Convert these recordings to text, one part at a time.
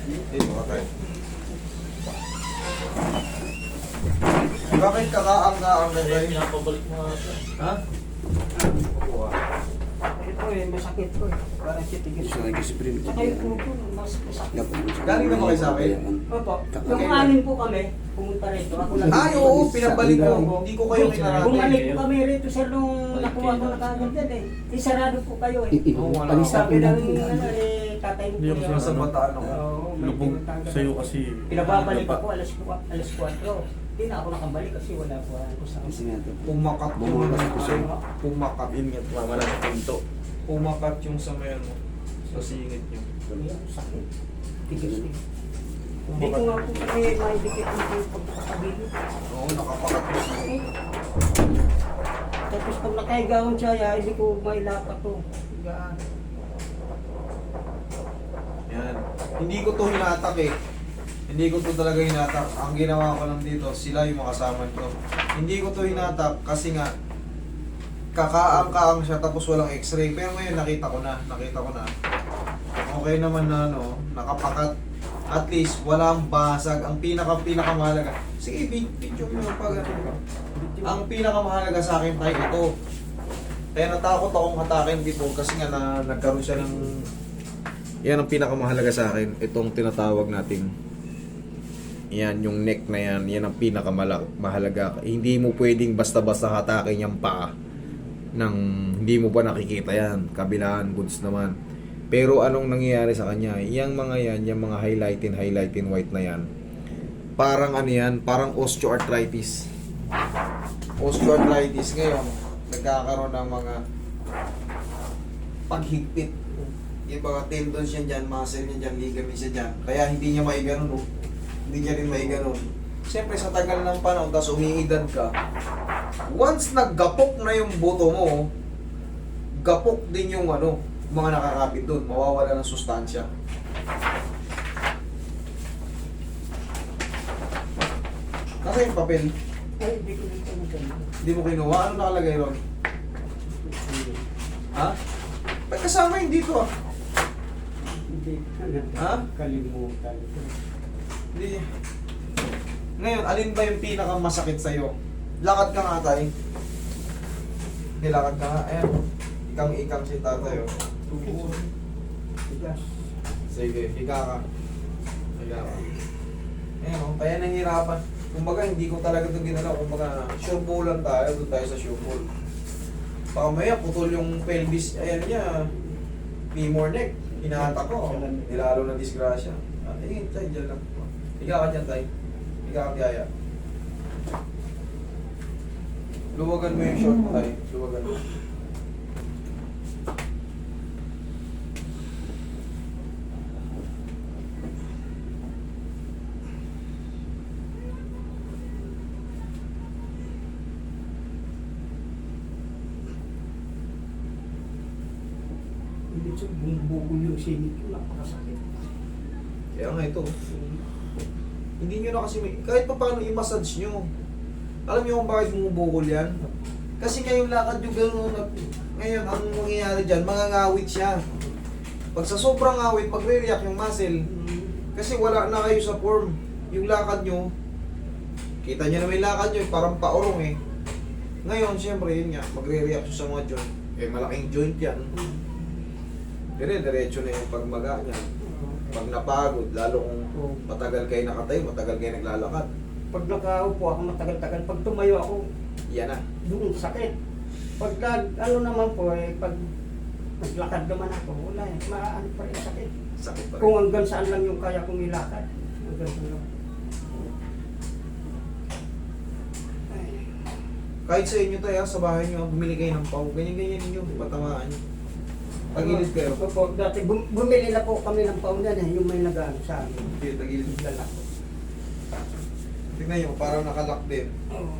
Okay. Bakit kakaang-kaang na tayo? Pinapabalik mo nga ito. Ha? Ito eh, masakit ko eh. Parang sitigil. Sa nag-sprint. Saka yung pupo, mas masakit. Galing naman kayo sa akin? Opo. Yung anin po kami, pumunta rito. Ako lang. Ay, oo, pinabalik ko. Hindi ko kayo Bumalik kinarating. po kami rito sir nung nakuha ko na kagad yan eh. Isarado po kayo eh. Oo, wala. Sabi ng ano eh, tatay mo Hindi ako po Nasa yan. bataan ako. Oo, may Lubog tinatanggal sa'yo ako. kasi. Pinababalik ako alas 4. Hindi na ako nakabalik kasi wala po ako sa Pumakat yung Bumulas ko sa'yo. Pumakat. Ingat, mama na sa pinto. Pumakat yung sa may ano. Sa singit nyo. Ayan, sakit. Tigas eh. Hindi ko Pumakat. nga po kasi maidikit ang pagkakabili. Oo, nakapakat yung singit. Tapos pag nakahiga akong tsaya, hindi ko mailapat to. Higaan. Yan. Hindi ko to hinatak eh. Hindi ko to talaga hinatak. Ang ginawa ko lang dito, sila yung mga kasama ko. Hindi ko to hinatak kasi nga kakaang-kaang siya tapos walang x-ray. Pero ngayon nakita ko na. Okay naman na ano, nakapakat. At least walang basag. Ang pinakamahalaga. Sige, video mo pag ano. Ang pinakamahalaga sa akin tayo ito. Kaya natakot akong hatakin before kasi nga nagkaroon siya ng... Yan ang pinakamahalaga sa akin. Itong tinatawag nating yan, yung neck na yan, yan ang pinakamahalaga. Hindi mo pwedeng basta-basta hatakin yung paa nang hindi mo pa nakikita yan. Kabilaan, goods naman. Pero anong nangyayari sa kanya? Yang mga yan, yung mga highlighting white na yan, parang ano yan, parang osteoarthritis. Osteoarthritis ngayon, nagkakaroon ng mga paghigpit. Yung mga tendons yan dyan, muscle yan dyan, ligaments yan dyan. Kaya hindi niya maiganon, no? Hindi niya rin maiganon. Siyempre, sa tagal ng panahon, tapos umiidad ka, once naggapok na yung buto mo, gapok din yung ano, mga nakakapit doon, mawawala ng sustansya. Kasi yung papel, Ay, hindi ko dito maganda. hindi mo kinuha, ano nakalagay ron? Ha? Ba't kasama yung dito ah? Hindi. Ha? Kalimutan. Hindi. Ngayon, alin ba yung pinakamasakit sa'yo? Lakad ka nga tayo. Hindi, lakad ka nga. Ayan. Ikang-ikang si tatay oh. Tigas. Sige, higa ka. Higa ka. Ayan oh, kaya nahihirapan. Kumbaga, hindi ko talaga ito ginalaw. Kumbaga, sure ball lang tayo. Doon tayo sa sure ball. Baka maya, putol yung pelvis. Ayan niya. Femur neck. Hinahatak ko. Nilalo ng disgrasya. Tayo, dyan lang. Higa ka dyan, tayo. Higa ka biyaya. Luwagan mo yung short mo, tayo. Luwagan mo. Hindi siya bumubugol yung singit ko. Napakasakit. Kaya nga ito. Hindi nyo na kasi kahit pa paano i-massage nyo. Alam nyo kung bakit bumubukol yan? Kasi ngayong lakad yung gano'n. Ngayon, ang mangyayari dyan, mangangawit siya. Pag sa sobrang awit, magre-react yung muscle. Kasi wala na kayo sa form. Yung lakad nyo, kita nyo na may lakad nyo, parang paurong eh. Ngayon, syempre, yun nga, magre-react siya sa mga joint. Eh, malaking joint yan. Dire-diretso na yung pagmaga niya. Pag napagod, lalo kung matagal kayo nakatayo, matagal kayo naglalakad. Pag nakaupo ako matagal-tagal, pag tumayo ako, Yan na. doon sakit. Pag ano naman po eh, pag naglakad naman ako, wala eh, maano pa rin sakit. Sakit pa rin. Kung hanggang saan lang yung kaya kong ilakad. Hanggang saan lang. Ay. Kahit sa inyo tayo, sa bahay nyo, bumili kayo ng pau. Ganyan-ganyan ninyo, patamaan nyo. Tagilid kayo. Opo, dati bumili na po kami ng paunan eh, yung may nag-ano sa amin. Okay, tagilid. Lalak. Tignan nyo, parang nakalock din. Oo.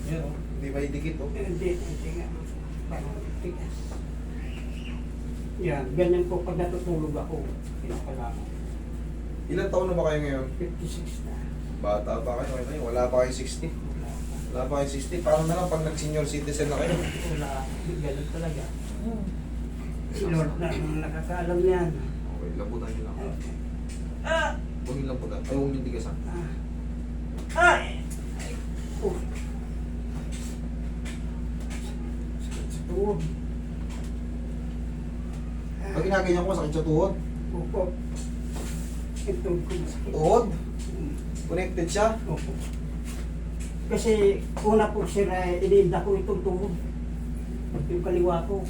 Yan o, hindi may dikit o. Hindi nga. Parang tigas. Yan, ganyan po pag natutulog ako. Pinapalama. Ilan taon na ba kayo ngayon? 56 na. Bata pa kayo ngayon, wala pa kayo 60. Wala pa kayo 60, parang na lang pag nag-senior citizen na kayo. Wala. Ganun talaga. Si Lord na ang nakakaalam yan. Okay, lambutan nyo lang. Ah! Huwag yung lambutan. Ay, huwag yung tigasan. Ay! Oh. Sakit sa tuhod. Pag ginaganyan ko, sakit sa tuhod. Opo. Ito ko sakit. Tuhod? Connected siya? Opo. Kasi una po sir, ininda ko itong tuhod. Yung kaliwa ko.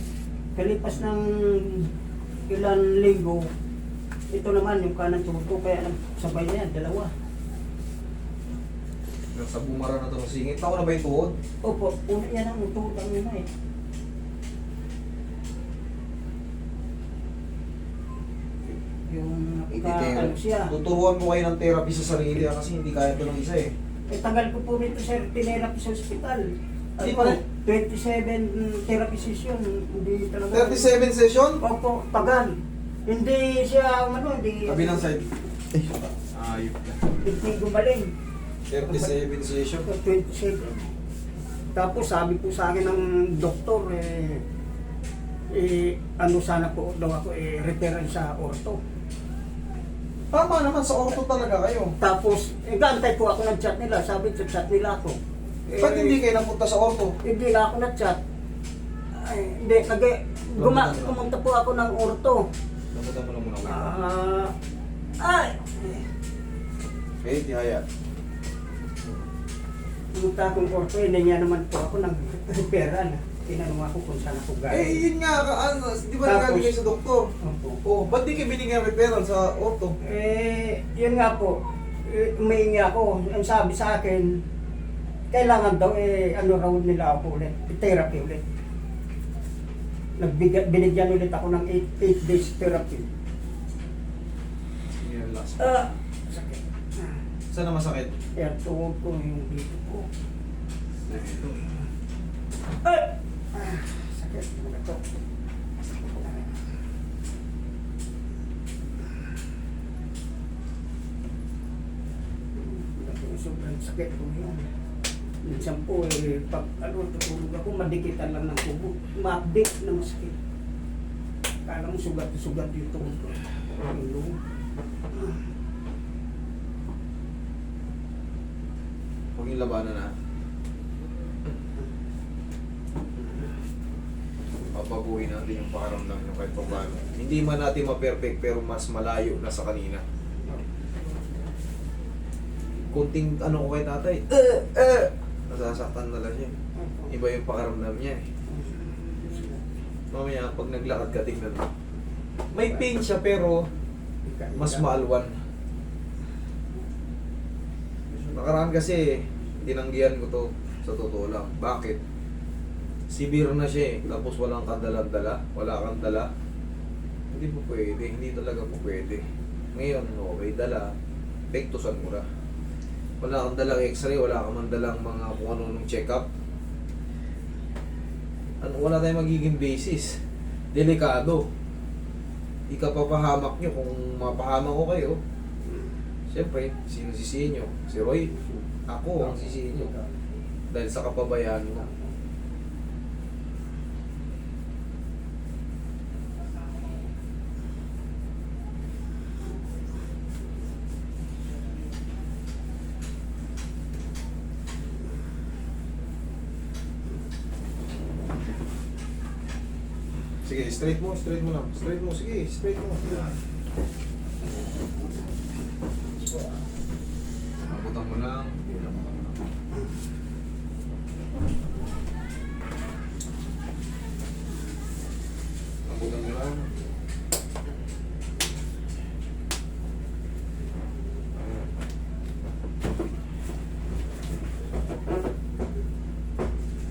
Kalipas ng ilan linggo, ito naman yung kanan tuhod ko, kaya sabay na yan, dalawa. Sa bumara na ito sa singit. Ako na ba yung tuhod? Opo, una yan ang tuhod ang una eh. Yung ano siya. Tuturuan mo kayo ng therapy sa sarili kasi hindi kaya ito ng isa eh. Eh, tagal ko po nito sir, tinerapi sa ospital. Hindi Ano, pa 27 therapy session, hindi talaga. 37 session? Opo, tagal. Hindi siya, ano, hindi. Kabilang side. Ayop na. Hindi gumaling. 37 session. 27. Tapos sabi po sa akin ng doktor, ano sana po daw ako, referral sa ortho. Tama naman, sa orto talaga kayo. Tapos, gantay po ako ng chat nila, sabi sa chat nila ako. Ba't hindi kayo napunta sa orto? Hindi na ako na-chat. Ay, hindi, pumunta po ako ng orto. Napunta mo na muna. Ay! Okay, tihaya. Pumunta akong orto, hindi niya naman po ako ng referral. Tinanong ako kung saan ako galing. Yun nga, di ba Tapos- nagkabigay sa doktor? Opo. Oh, ba't di kayo binigyan ng referral sa orto? Yun nga po, umiingi ako. Ang sabi sa akin, kailangan daw, ano raw nila ako ulit, therapy ulit. Binigyan ulit ako ng 8 days therapy. Sige, relax. Sakit. Saan na masakit? Kaya tuhod ko yung dito ko. Ay! Sakit. Ano to? Sobrang sakit ko yun. Minsan po pag tutulog ako, madikitan lang ng kubo. Ma-update na masakit. Kala mo sugat yung tuhod ko. Yung loob. Huwag yung labanan na. Papaguhin natin yung pakaramdam nyo kahit pa paano. Hindi man natin ma-perfect pero mas malayo na sa kanina. Kunting ano ko kay tatay, nasasaktan na lang siya. Iba yung pakaramdam niya eh. Mamaya pag naglakad ka tingnan mo. May pain siya pero mas maalwan. Nakaraan kasi tinanggihan ko to sa totoo lang. Bakit? Severe na siya eh. Tapos walang kadalang-dala. Wala kang dala. Hindi po pwede. Hindi talaga po pwede. Ngayon, okay, dala. Pektusan mo na. Wala kang dalang x-ray. Wala kang man dalang mga kung ano nung check-up. Ano, wala tayong magiging basis. Delikado. Ikapapahamak nyo kung mapahamak ko kayo. Siyempre, sino sisihin nyo? Si Roy? Ako ang sisihin nyo. Dahil sa kapabayaan mo. Sige, straight mo lang. Straight mo, sige, straight mo. Yan. Abutan mo lang. Abutan mo lang.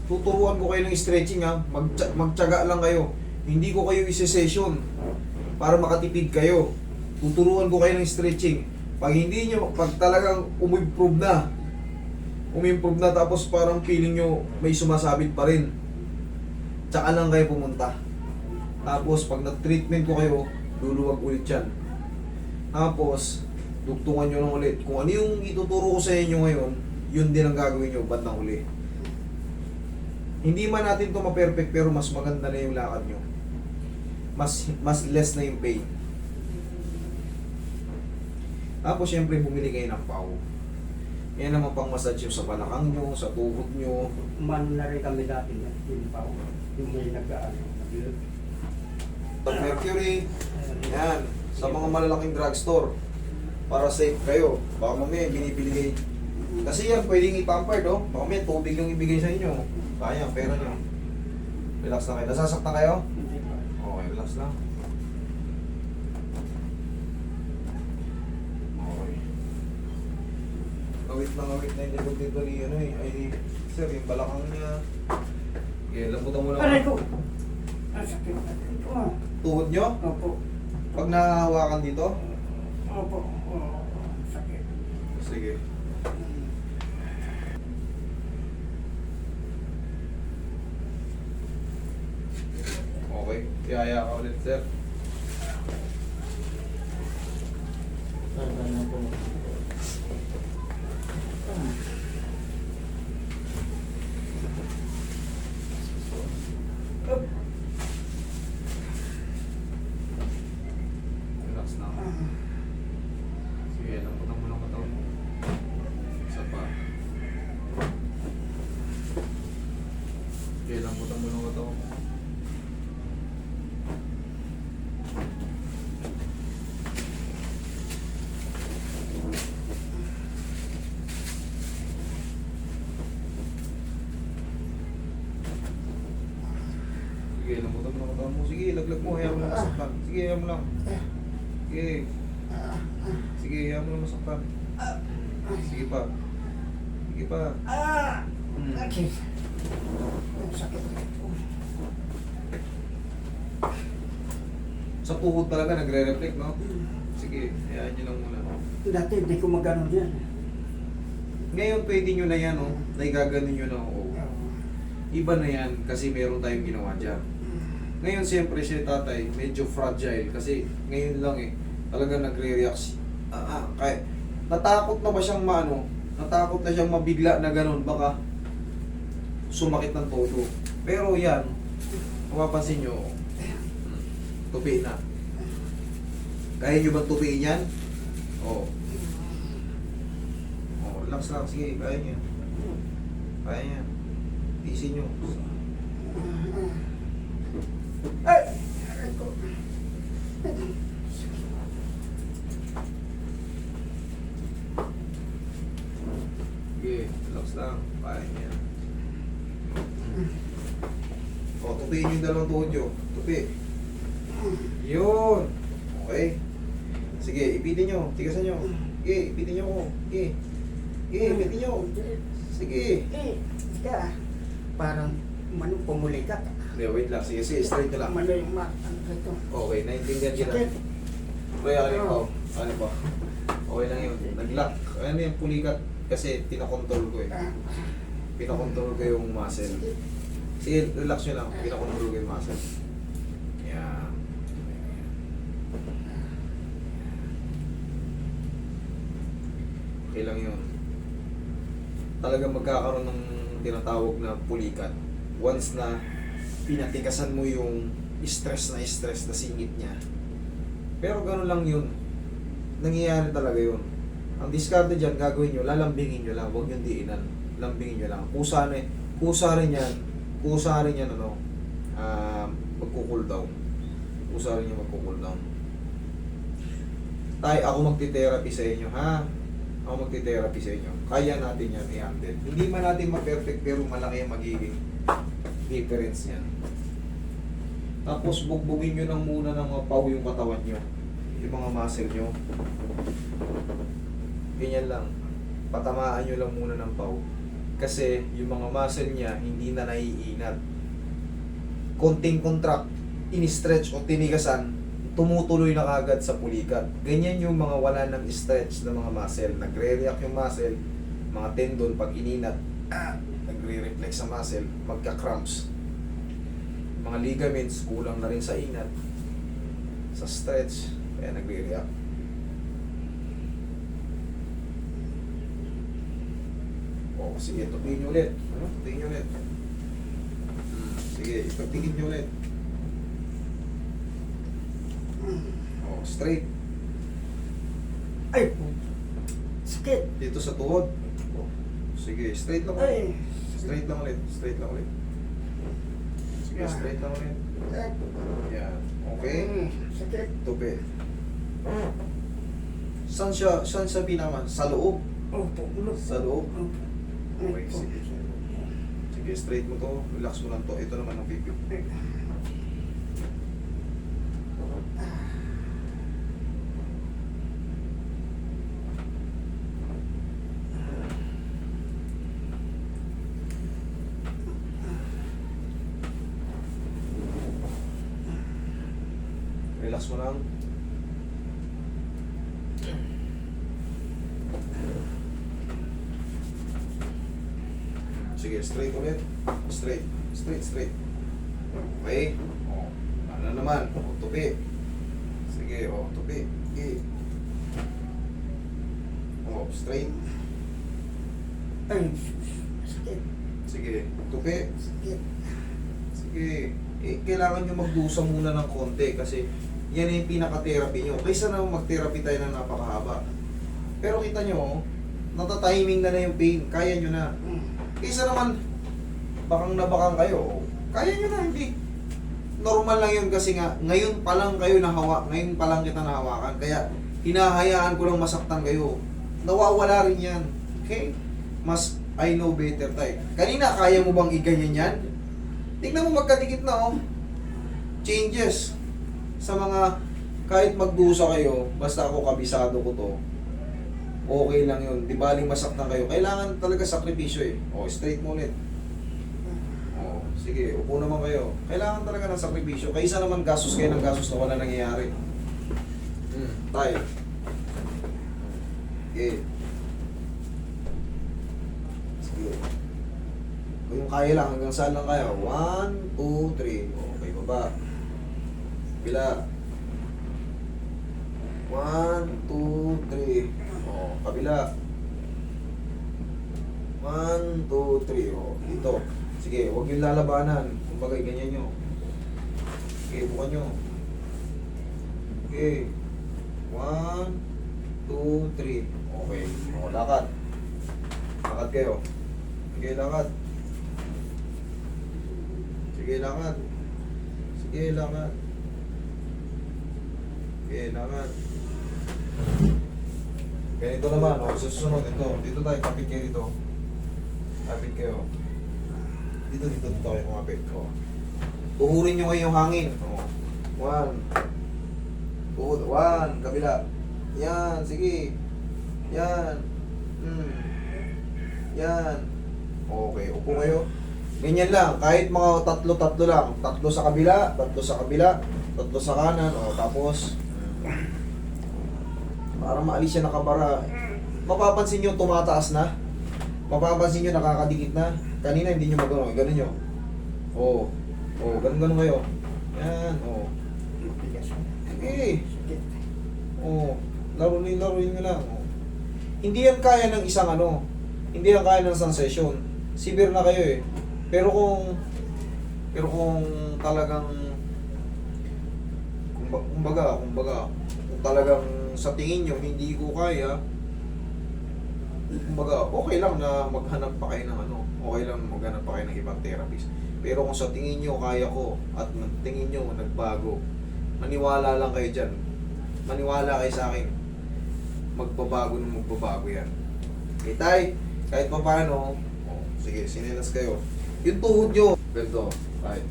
Tuturuan ko kayo ng stretching ha. Magtiyaga lang kayo. Hindi ko kayo isi-session para makatipid kayo. Tuturuan ko kayo ng stretching. Pag hindi nyo, pag talagang umimprove na tapos parang feeling nyo may sumasabit pa rin, tsaka lang kayo pumunta. Tapos pag nag-treatment ko kayo, luluwag ulit yan. Tapos, dugtungan nyo lang ulit. Kung ano yung ituturo ko sa inyo ngayon, yun din ang gagawin nyo bandang uli. Hindi man natin to ma-perfect pero mas maganda na yung lakad nyo. mas less na yung pain. Tapos syempre bumili kayo ng pau. Yan naman pang massage yung sa balakang nyo, sa tuhod nyo. Man na rin kami dati na yung pao. Yung may Mercury, yan, sa mga malalaking drugstore. Para safe kayo. Baka mamaya binibili kayo. Kasi yan, pwedeng ipampered, oh. Baka mamaya tubig yung ibigay sa inyo. Kaya, pera nyo. Relax na kayo. Nasasaktan kayo? Okay, relax lang. Okay. Awit na yung likod dito ni, ano eh, ay, sir, yung balakang niya. Okay, lambutan mo lang. Aray ko! Ang sakit na ito ah. Tuhod nyo? Opo. Pag nahahawakan dito? Opo. Oo, ang sakit. Sige. Okay, tiyaya ka ulit, sir. Up. Relax na. Sige, lambutan mo ng katawan mo. Isa pa. Sige, lambutan mo ng katawan mo. Sige, lambutan mo ng katawan mo. Sige, laglag mo. Hayaan mo lang masaktan. Sige, hayaan mo lang. Sige. Sige, hayaan mo lang masaktan. Sige pa. Sige pa. Hmm. Okay. Ang sakit na ito. Sa tuhod talaga nagre-reflect, no? Sige, hayaan nyo lang muna. Dati hindi ko magano dyan. Ngayon pwede nyo na yan, oh. Naigaganon nyo na, oh. Iba na yan kasi meron tayong ginawa dyan. Ngayon siyempre siya tatay, medyo fragile kasi ngayon lang eh, talaga nagre-react. Kaya, natakot na ba siyang maano? Natakot na siyang mabigla na ganun, baka sumakit ng todo. Pero yan, mapapansin nyo, tupi na. Kaya nyo bang tupiin yan? Oo. Oh, relax lang, sige, kaya nyo. Kaya nyo. Tiisin nyo. Ay! Aray ko. Sige, relax lang. Kaya nyo. O, tupiin yung dalawang tuhod nyo. Tupi. Yun. Okay. Sige, ipitin nyo. Tigasan nyo. Sige, ipitin nyo ko. Sige. Sige, ipitin nyo. Sige. Ka. Parang manong pumuli ka. Hindi, wait lang. Sige, sige, straight ka lang. Mano yung ano ito. Okay, naintindihan kita. Sakit. Kaya ano pa? Ano pa? Okay lang yun. Nag-lock. Ano yung pulikat? Kasi pinakontrol ko eh. Pinakontrol ko yung muscle. Sige, relax nyo lang. Pinakontrol ko yung muscle. Yan. Okay lang yun. Talagang magkakaroon ng tinatawag na pulikat. Once na pinatikasan mo yung stress na singit niya. Pero gano'n lang yun. Nangyayari talaga yun. Ang diskarte dyan, gagawin nyo, lalambingin nyo lang, huwag yung diinan. Lambingin nyo lang. Kusa rin yan, ano, magkukul down. Kusa rin yan, magkukul down. Tay, ako magti-therapy sa inyo, ha? Ako magti-therapy sa inyo. Kaya natin yan i-handle. Hindi man natin ma-perfect, pero malaki ang magiging difference niyan. Tapos bugbugin nyo lang muna ng mga paw yung katawan nyo. Yung mga muscle nyo. Ganyan lang. Patamaan nyo lang muna ng paw. Kasi yung mga muscle niya hindi na naiinat. Konting contract, in-stretch o tinigasan, tumutuloy na kagad sa pulikat. Ganyan yung mga wala ng stretch ng mga muscle. Nagre-react yung muscle, mga tendon pag ininat, nagre-reflex sa muscle, magka-cramps. Mga ligaments, kulang na rin sa inat, sa stretch, kaya nagre-react. O, sige, tupiin nyo ulit. Ano? Tupiin nyo ulit. Sige, ipagtingin nyo ulit. Oh, straight. Ay, sakit. Dito sa tuhod. Sige, straight lang ulit. Ay, Straight lang ulit. Straight lang ulit. Sige, straight lang ulit. Yan. Okay. sakit. Tupi. Saan siya pinama? Sa loob. Opo, ulo. Sa loob. Opo. Okay, sige. Sige, straight mo to. Relax mo lang to. Ito naman ang pipi. Relax mo lang. Sige, straight ulit. Straight. Straight, straight. Okay. O, ano naman? O, tupi. Sige, o, tupi. Sige. O, straight. Ay, sakit. Sige, tupi. Sakit. Sige. Kailangan nyo magdusa muna ng konti kasi yan yung pinaka-therapy nyo. Kaysa na mag-therapy tayo na napakahaba. Pero kita nyo, natatiming na yung pain. Kaya nyo na. Kaysa naman, bakang nabakang kayo. Kaya nyo na, hindi. Normal lang yun kasi nga, ngayon pa lang kayo nahawa, ngayon pa lang kita nahawakan. Kaya, hinahayaan ko lang masaktan kayo. Nawawala rin yan. Okay? Mas, I know better tayo. Kanina, kaya mo bang iganyan yan? Tingnan mo magkadikit na, oh. Changes. Sa mga, kahit magdusa kayo, basta ako kabisado ko to, okay lang yun. Di baling masaktan kayo. Kailangan talaga sakripisyo eh. O, straight mo ulit. O, sige, upo naman kayo. Kailangan talaga ng sakripisyo. Kaysa naman gastos kayo ng gastos na wala nangyayari. Tayo. Okay. Sige. Kung kaya lang, hanggang saan lang kaya? 1, 2, 3. Okay, baba. Bila. 1, 2, 3. O, kabila. 1, 2, 3. O, dito. Sige, huwag yung lalabanan. Kumbaga, ganyan nyo. Okay, bukan nyo. Okay. 1, 2, 3. Okay. O, lakad. Lakad kayo. Sige, lakad. Sige, lakad. Sige, lakad. Sige, lakad. Ganito naman, o, susunod ito. Dito tayo, kapit kayo dito. Kapit kayo. Dito kayo kumapit. O. Uhurin nyo ngayon yung hangin. O. 1. 2, 1. Kabila. Yan, sige. Yan. Yan. Okay, upo kayo. Ganyan lang, kahit mga tatlo lang. Tatlo sa kabila, tatlo sa kanan, o tapos para maalis siya nakabara. Mapapansin nyo tumataas na. Mapapansin nyo nakakadikit na. Kanina hindi nyo magano, ganun nyo. Oo. Oo, ganun kayo. Yan, oo. Sige. Oo. Laruin nyo lang. Oo. Hindi yan kaya ng isang ano. Hindi yan kaya ng isang session. Severe na kayo eh. Pero kung talagang kumbaga kung talagang sa tingin nyo hindi ko kaya, kumbaga okay lang na maghanap pa kayo ng ano, okay lang maghanap pa kayo ng ibang therapist. Pero kung sa tingin nyo kaya ko at tingin nyo nagbago, maniwala lang kayo dyan. Maniwala kayo sa akin. Magbabago yan. Okay, tay, kahit pa paano, sige, sinilas kayo. Yung tuhod nyo, ganito, kahit.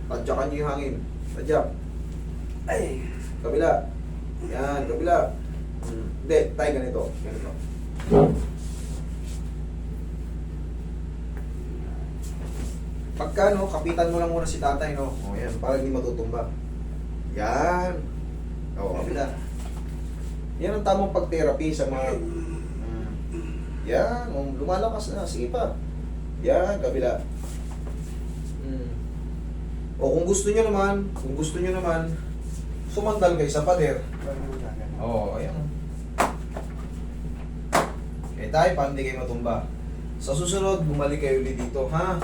Tadyakan nyo yung hangin. Tadyak. Ay, Kabila. Yan, kabila. Hindi, tayo ganito. Ganito. Pagka, no, kapitan mo lang muna si tatay, no? O, yan, para hindi matutumba. Yan. O, kabila. Yan ang tamang pag-therapy sa mga... Yan, lumalakas na. Sige pa. Yan, kabila. O kung gusto nyo naman, sumandal kayo sa pader. Oo, ayan. Eh tayo, paano hindi kayo matumba? Sa susunod, bumalik kayo ulit dito, ha?